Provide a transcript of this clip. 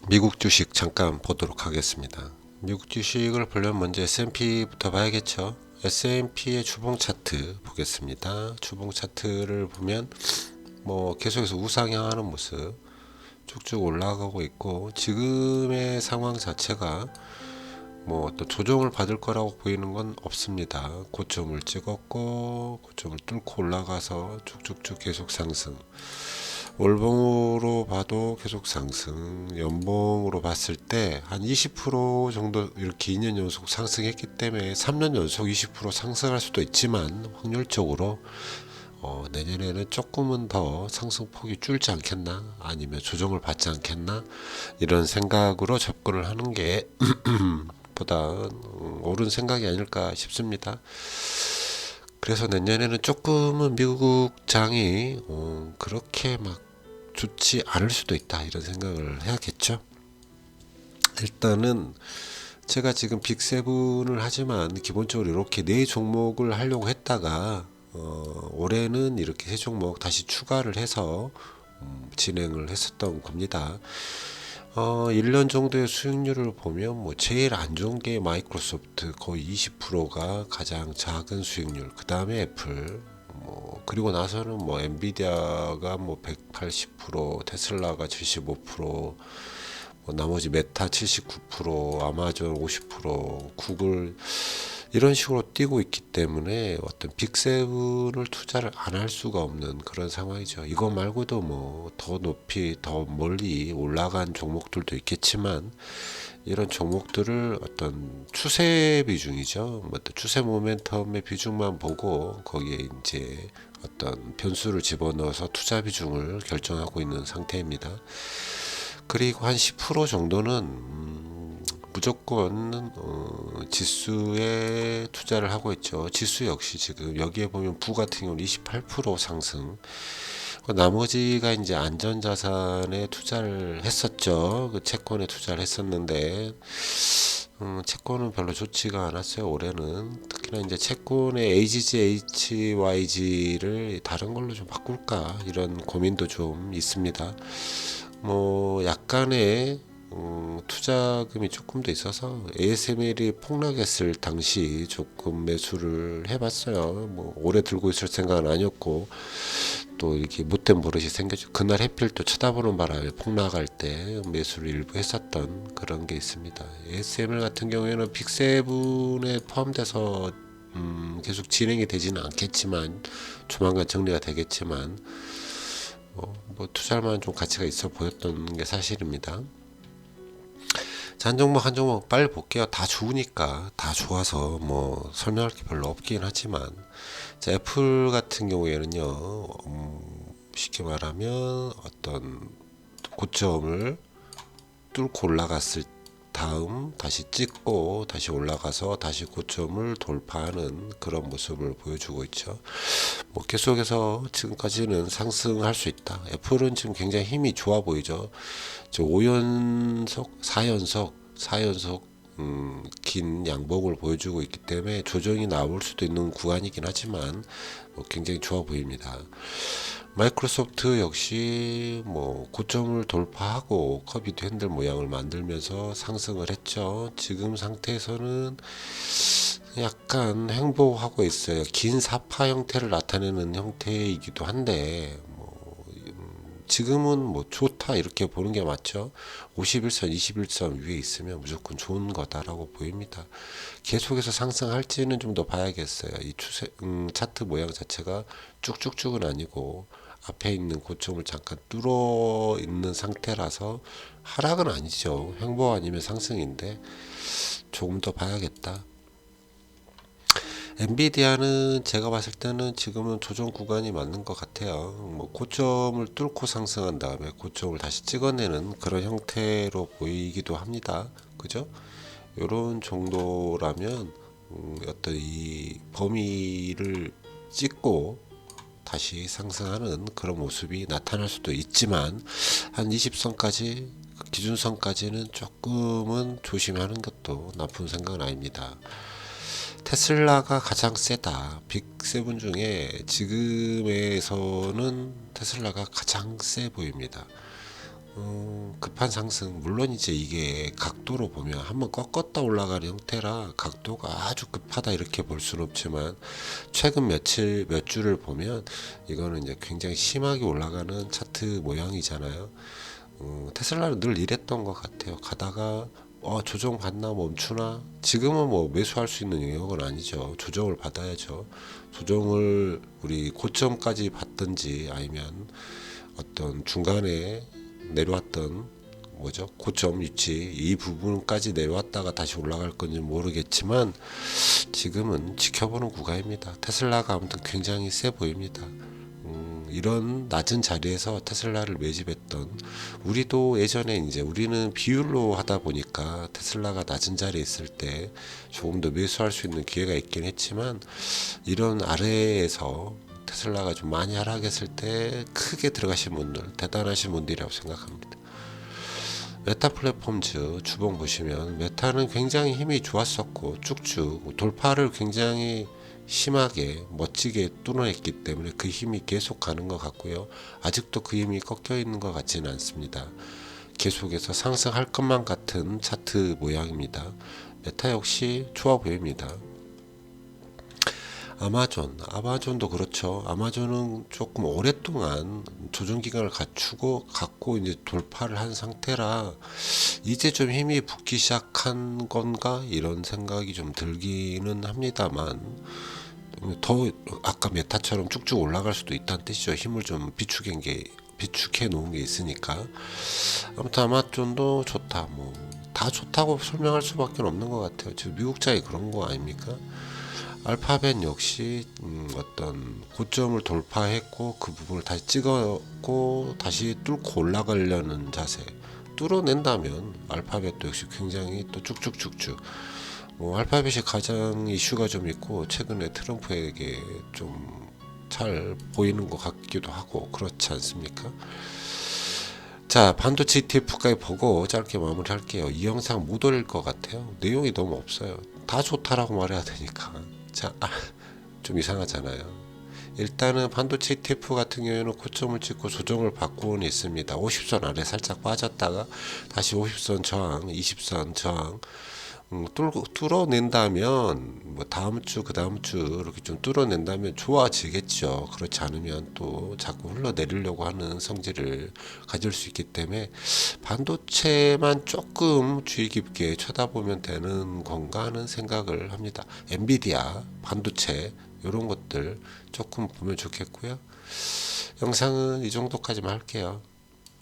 미국 주식 잠깐 보도록 하겠습니다. 미국 주식을 보려면 먼저 S&P부터 봐야겠죠. S&P의 주봉 차트 보겠습니다. 주봉 차트를 보면 계속해서 우상향하는 모습 쭉쭉 올라가고 있고, 지금의 상황 자체가 또 조정을 받을 거라고 보이는 건 없습니다. 고점을 찍었고 고점을 뚫고 올라가서 쭉쭉쭉 계속 상승. 월봉으로 봐도 계속 상승, 연봉으로 봤을 때 한 20% 정도 이렇게 2년 연속 상승했기 때문에 3년 연속 20% 상승할 수도 있지만, 확률적으로 내년에는 조금은 더 상승폭이 줄지 않겠나, 아니면 조정을 받지 않겠나, 이런 생각으로 접근을 하는 게 보다 옳은 생각이 아닐까 싶습니다. 그래서 내년에는 조금은 미국 장이 그렇게 막 좋지 않을 수도 있다, 이런 생각을 해야겠죠. 일단은 제가 지금 빅7을 하지만 기본적으로 이렇게 네 종목을 하려고 했다가 올해는 이렇게 세 종목 다시 추가를 해서 진행을 했었던 겁니다. 1년 정도의 수익률을 보면 제일 안 좋은 게 마이크로소프트, 거의 20%가 가장 작은 수익률. 그 다음에 애플, 그리고 나서는 엔비디아가 180%, 테슬라가 75%, 나머지 메타 79%, 아마존 50%, 구글, 이런 식으로 뛰고 있기 때문에 어떤 빅7을 투자를 안 할 수가 없는 그런 상황이죠. 이거 말고도 더 높이, 더 멀리 올라간 종목들도 있겠지만, 이런 종목들을 어떤 추세 비중이죠. 어떤 추세 모멘텀의 비중만 보고 거기에 이제 어떤 변수를 집어넣어서 투자 비중을 결정하고 있는 상태입니다. 그리고 한 10% 정도는 무조건 지수에 투자를 하고 있죠. 지수 역시 지금 여기에 보면 부 같은 경우는 28% 상승. 나머지가 이제 안전자산에 투자를 했었죠. 그 채권에 투자를 했었는데, 채권은 별로 좋지가 않았어요. 올해는 특히나 이제 채권의 AGG, HYG를 다른 걸로 좀 바꿀까, 이런 고민도 좀 있습니다. 약간의 투자금이 조금 더 있어서 ASML이 폭락했을 당시 조금 매수를 해봤어요. 오래 들고 있을 생각은 아니었고, 또 이렇게 못된 버릇이 생겼죠. 그날 해필 또 쳐다보는 바람에 폭락할 때 매수를 일부 했었던 그런 게 있습니다. ASML 같은 경우에는 빅7에 포함돼서 계속 진행이 되지는 않겠지만, 조만간 정리가 되겠지만, 투자할 만한 좀 가치가 있어 보였던 게 사실입니다. 자, 한 종목 한 종목 빨리 볼게요. 다 좋으니까, 다 좋아서 설명할 게 별로 없긴 하지만, 자, 애플 같은 경우에는요, 쉽게 말하면 어떤 고점을 뚫고 올라갔을 다음 다시 찍고 다시 올라가서 다시 고점을 돌파하는 그런 모습을 보여주고 있죠. 계속해서 지금까지는 상승할 수 있다. 애플은 지금 굉장히 힘이 좋아 보이죠. 5연속, 4연속 긴 양봉을 보여주고 있기 때문에 조정이 나올 수도 있는 구간이긴 하지만 굉장히 좋아 보입니다. 마이크로소프트 역시 고점을 돌파하고 커비드 핸들 모양을 만들면서 상승을 했죠. 지금 상태에서는 약간 횡보하고 있어요. 긴 사파 형태를 나타내는 형태이기도 한데, 지금은 좋다 이렇게 보는 게 맞죠. 51선, 21선 위에 있으면 무조건 좋은 거다라고 보입니다. 계속해서 상승할지는 좀 더 봐야겠어요. 이 추세 차트 모양 자체가 쭉쭉쭉은 아니고 앞에 있는 고점을 잠깐 뚫어 있는 상태라서 하락은 아니죠. 횡보 아니면 상승인데 조금 더 봐야겠다. 엔비디아는 제가 봤을 때는 지금은 조정 구간이 맞는 것 같아요. 고점을 뚫고 상승한 다음에 고점을 다시 찍어내는 그런 형태로 보이기도 합니다. 그죠? 이런 정도라면 어떤 이 범위를 찍고 다시 상승하는 그런 모습이 나타날 수도 있지만, 한 20선까지, 기준선까지는 조금은 조심하는 것도 나쁜 생각은 아닙니다. 테슬라가 가장 세다. 빅7 중에 지금에서는 테슬라가 가장 세 보입니다. 급한 상승. 물론 이제 이게 각도로 보면 한번 꺾었다 올라가는 형태라 각도가 아주 급하다 이렇게 볼 수는 없지만 최근 며칠 몇 주를 보면 이거는 이제 굉장히 심하게 올라가는 차트 모양이잖아요. 테슬라는 늘 이랬던 것 같아요. 가다가 조정 받나 멈추나. 지금은 뭐 매수할 수 있는 영역은 아니죠. 조정을 받아야죠. 조정을 우리 고점까지 받든지 아니면 어떤 중간에 내려왔던 뭐죠, 고점 위치 이 부분까지 내려왔다가 다시 올라갈 건지 모르겠지만 지금은 지켜보는 구간입니다. 테슬라가 아무튼 굉장히 세 보입니다. 이런 낮은 자리에서 테슬라를 매집했던, 우리도 예전에 이제 우리는 비율로 하다 보니까 테슬라가 낮은 자리에 있을 때 조금 더 매수할 수 있는 기회가 있긴 했지만 이런 아래에서 테슬라가 좀 많이 하락했을 때 크게 들어가신 분들 대단하신 분들이라고 생각합니다. 메타 플랫폼즈 주봉 보시면 메타는 굉장히 힘이 좋았었고 쭉쭉 돌파를 굉장히 심하게 멋지게 뚫어냈기 때문에 그 힘이 계속 가는 것 같고요. 아직도 그 힘이 꺾여 있는 것 같지는 않습니다. 계속해서 상승할 것만 같은 차트 모양입니다. 메타 역시 좋아 보입니다. 아마존도 그렇죠. 아마존은 조금 오랫동안 조정 기간을 갖고 이제 돌파를 한 상태라 이제 좀 힘이 붙기 시작한 건가 이런 생각이 좀 들기는 합니다만, 더 아까 메타처럼 쭉쭉 올라갈 수도 있다는 뜻이죠. 힘을 좀 비축해 놓은 게 있으니까. 아무튼 아마존도 좋다. 뭐 다 좋다고 설명할 수밖에 없는 것 같아요. 지금 미국장이 그런 거 아닙니까? 알파벳 역시 어떤 고점을 돌파했고 그 부분을 다시 찍었고 다시 뚫고 올라가려는 자세. 뚫어낸다면 알파벳도 역시 굉장히 또 쭉쭉쭉쭉. 알파벳이 가장 이슈가 좀 있고 최근에 트럼프에게 좀 잘 보이는 것 같기도 하고 그렇지 않습니까? 자, 반도체 ETF까지 보고 짧게 마무리할게요. 이 영상 못 올릴 것 같아요. 내용이 너무 없어요. 다 좋다라고 말해야 되니까. 자, 좀 이상하잖아요. 일단은 반도체 ETF 같은 경우에는 고점을 찍고 조정을 받고는 있습니다. 50선 아래 살짝 빠졌다가 다시 50선 저항, 20선 저항 뚫어낸다면 뭐 다음 주 그 다음 주 이렇게 좀 뚫어낸다면 좋아지겠죠. 그렇지 않으면 또 자꾸 흘러내리려고 하는 성질을 가질 수 있기 때문에 반도체만 조금 주의 깊게 쳐다보면 되는 건가 하는 생각을 합니다. 엔비디아 반도체 이런 것들 조금 보면 좋겠고요. 영상은 이 정도까지만 할게요.